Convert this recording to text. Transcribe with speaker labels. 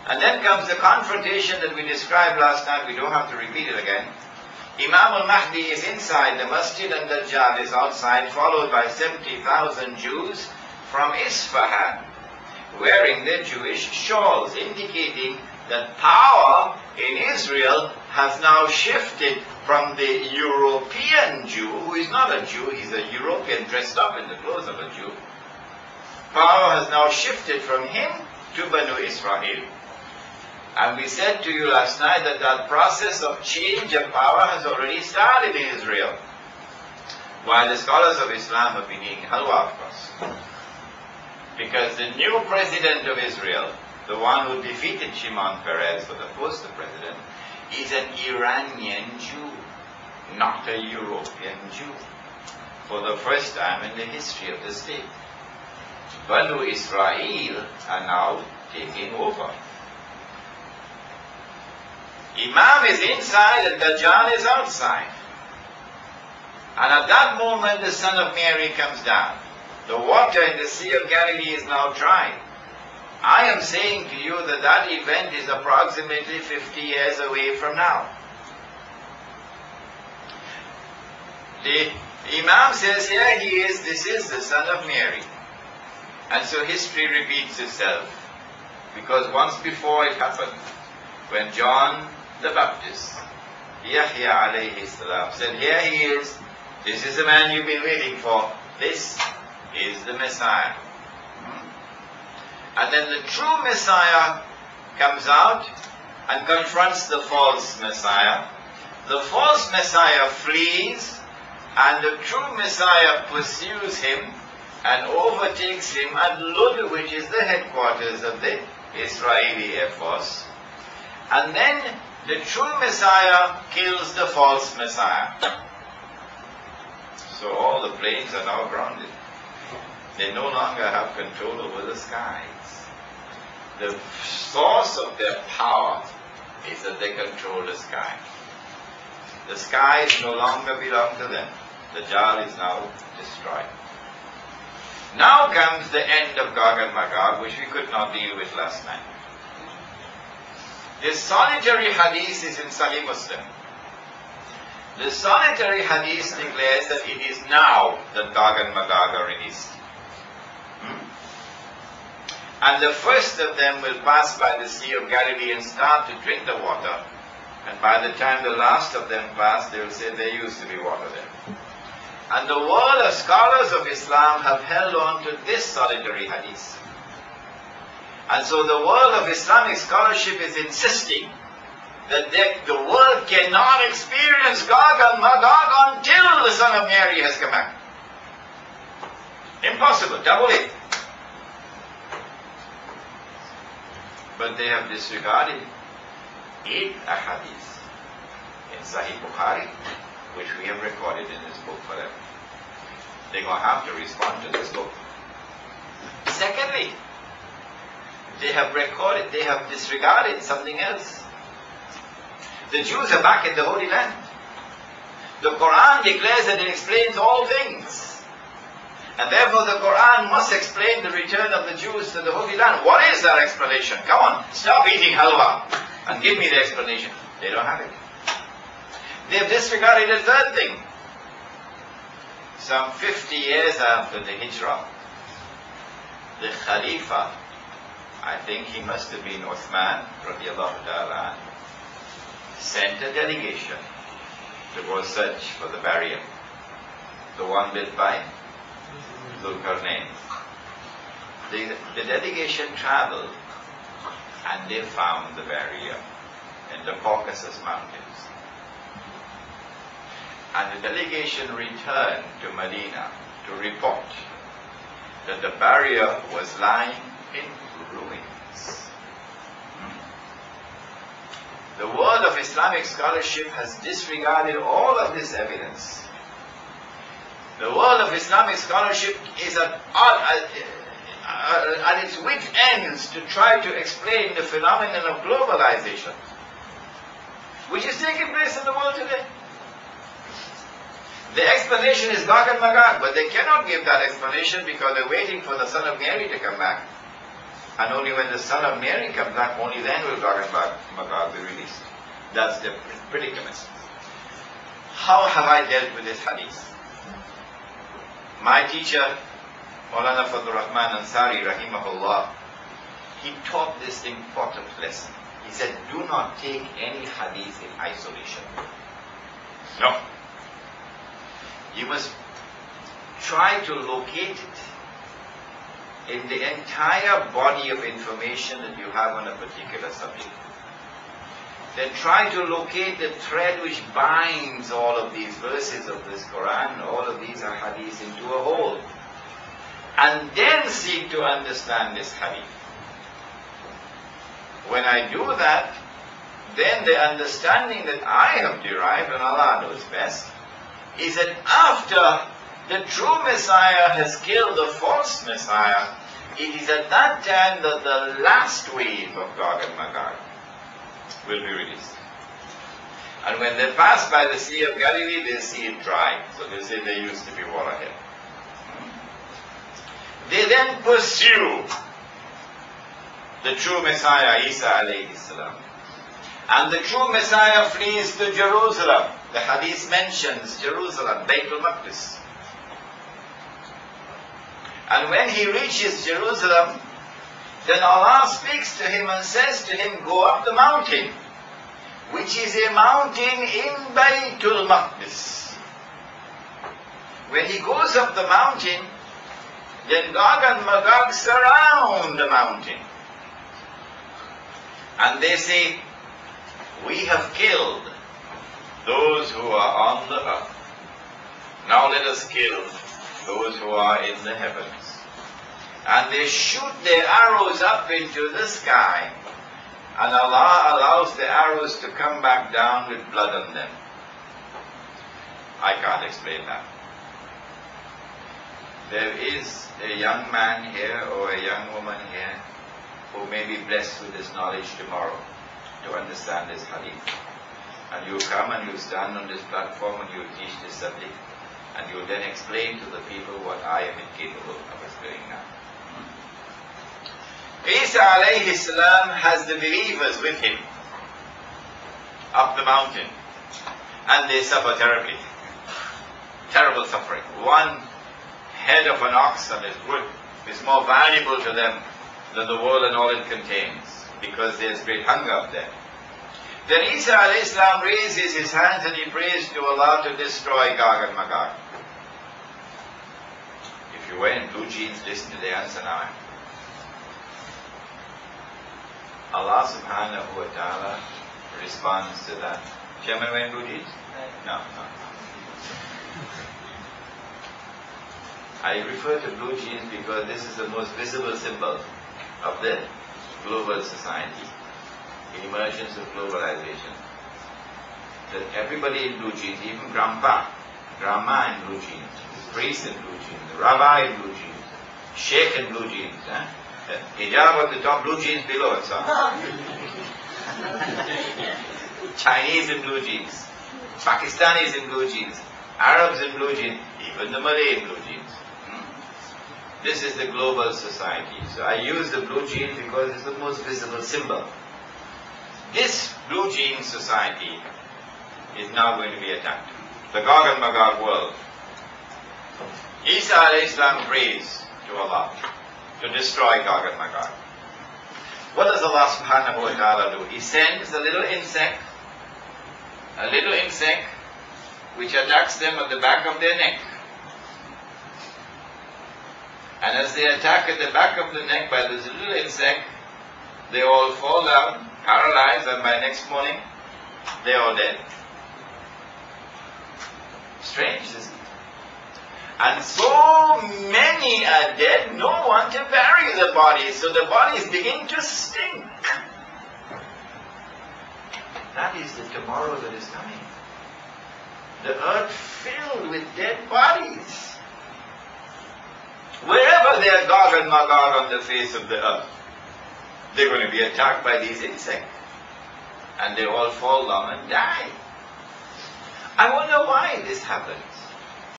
Speaker 1: And then comes the confrontation that we described last night. We don't have to repeat it again. Imam al-Mahdi is inside the masjid and Dajjal is outside, followed by 70,000 Jews from Isfahan, wearing their Jewish shawls, indicating that power in Israel has now shifted from the European Jew, who is not a Jew, he's a European dressed up in the clothes of a Jew. Power has now shifted from him to Banu Israel. And we said to you last night that that process of change of power has already started in Israel. While the scholars of Islam have been eating halwa, of course. Because the new president of Israel, the one who defeated Shimon Peres for the post of president, is an Iranian Jew, not a European Jew. For the first time in the history of the state. Banu Israel are now taking over. Imam is inside and Dajjal is outside. And at that moment the son of Mary comes down. The water in the Sea of Galilee is now dry. I am saying to you that that event is approximately 50 years away from now. The Imam says, here he is, this is the son of Mary. And so history repeats itself. Because once before it happened, when John the Baptist, Yahya alayhi salam, said, here he is, this is the man you've been waiting for, this is the Messiah. And then the true Messiah comes out and confronts the false Messiah. The false Messiah flees, and the true Messiah pursues him and overtakes him at Lud, which is the headquarters of the Israeli Air Force. And then the true Messiah kills the false Messiah. So all the planes are now grounded. They no longer have control over the skies. The source of their power is that they control the sky. The skies no longer belong to them. The Dajjal is now destroyed. Now comes the end of Gog and Magog, which we could not deal with last night. The solitary hadith is in Sahih Muslim. The solitary hadith declares that it is now that Gog and Magog are released. And the first of them will pass by the Sea of Galilee and start to drink the water. And by the time the last of them pass, they will say there used to be water there. And the world of scholars of Islam have held on to this solitary hadith. And so the world of Islamic scholarship is insisting that the world cannot experience Gog and Magog until the Son of Mary has come back. Impossible, double it. But they have disregarded 8 ahadith in Sahih Bukhari, which we have recorded in this book for them. They're going to have to respond to this book. Secondly, they have disregarded something else. The Jews are back in the Holy Land. The Qur'an declares that it explains all things. And therefore the Qur'an must explain the return of the Jews to the Holy Land. What is that explanation? Come on, stop eating halwa and give me the explanation. They don't have it. They have disregarded a third thing. Some 50 years after the Hijrah, the Khalifa, I think he must have been Uthman radiallahu ta'ala, sent a delegation to go search for the barrier, the one built by Zulkarnain. The delegation traveled and they found the barrier in the Caucasus Mountains. And the delegation returned to Medina to report that the barrier was lying in ruins. The world of Islamic scholarship has disregarded all of this evidence. The world of Islamic scholarship is at its wit ends to try to explain the phenomenon of globalization, which is taking place in the world today. The explanation is Gog and Magog, but they cannot give that explanation because they're waiting for the Son of Mary to come back. And only when the son of Mary comes back, only then will Gog and Magog be released. That's the predicament. How have I dealt with this hadith? My teacher, Maulana Fadlur Rahman Ansari, rahimahullah, he taught this important lesson. He said, do not take any hadith in isolation. No. You must try to locate it in the entire body of information that you have on a particular subject. Then try to locate the thread which binds all of these verses of this Qur'an, all of these hadiths into a whole. And then seek to understand this hadith. When I do that, then the understanding that I have derived, and Allah knows best, is that after the true Messiah has killed the false Messiah, it is at that time that the last wave of Gog and Magog will be released. And when they pass by the Sea of Galilee, they see it dry. So they say there used to be water here. They then pursue the true Messiah, Isa alayhi salam. And the true Messiah flees to Jerusalem. The hadith mentions Jerusalem, Baytul Maqdis. And when he reaches Jerusalem, then Allah speaks to him and says to him, go up the mountain, which is a mountain in Baytul Maqdis. When he goes up the mountain, then Gog and Magog surround the mountain. And they say, we have killed those who are on the earth. Now let us kill those who are in the heavens. And they shoot their arrows up into the sky. And Allah allows the arrows to come back down with blood on them. I can't explain that. There is a young man here or a young woman here who may be blessed with this knowledge tomorrow to understand this hadith. And you come and you stand on this platform and you teach this subject, and you then explain to the people what I am incapable of explaining now. Isa alayhi salam has the believers with him up the mountain, and they suffer terribly. Terrible suffering. One head of an ox on his wood is more valuable to them than the world and all it contains, because there's great hunger up there. Then Isa alayhi salam raises his hands and he prays to Allah to destroy Gog and Magog. If you're wearing blue jeans, listen to the answer now. Allah subhanahu wa ta'ala responds to that. Chairman wearing blue jeans? No. I refer to blue jeans because this is the most visible symbol of the global society, the emergence of globalization. That everybody in blue jeans, even grandma in blue jeans, the priest in blue jeans, the rabbi in blue jeans, sheikh in blue jeans, hijab on the top, blue jeans below, so. Chinese in blue jeans, Pakistanis in blue jeans, Arabs in blue jeans, even the Malay in blue jeans. This is the global society. So I use the blue jeans because it's the most visible symbol. This blue jean society is now going to be attacked. The Gog and Magog world. Isa alayhi salam prays to Allah to destroy Gog and Magog. What does Allah subhanahu wa ta'ala do? He sends a little insect which attacks them at the back of their neck. And as they attack at the back of the neck by this little insect, they all fall down, paralyzed, and by next morning, they're all dead. Strange, isn't it? And so many are dead, no one to bury the bodies, so the bodies begin to stink. That is the tomorrow that is coming. The earth filled with dead bodies. Wherever there are Gog and Magog on the face of the earth, they're going to be attacked by these insects. And they all fall down and die. I wonder why this happens.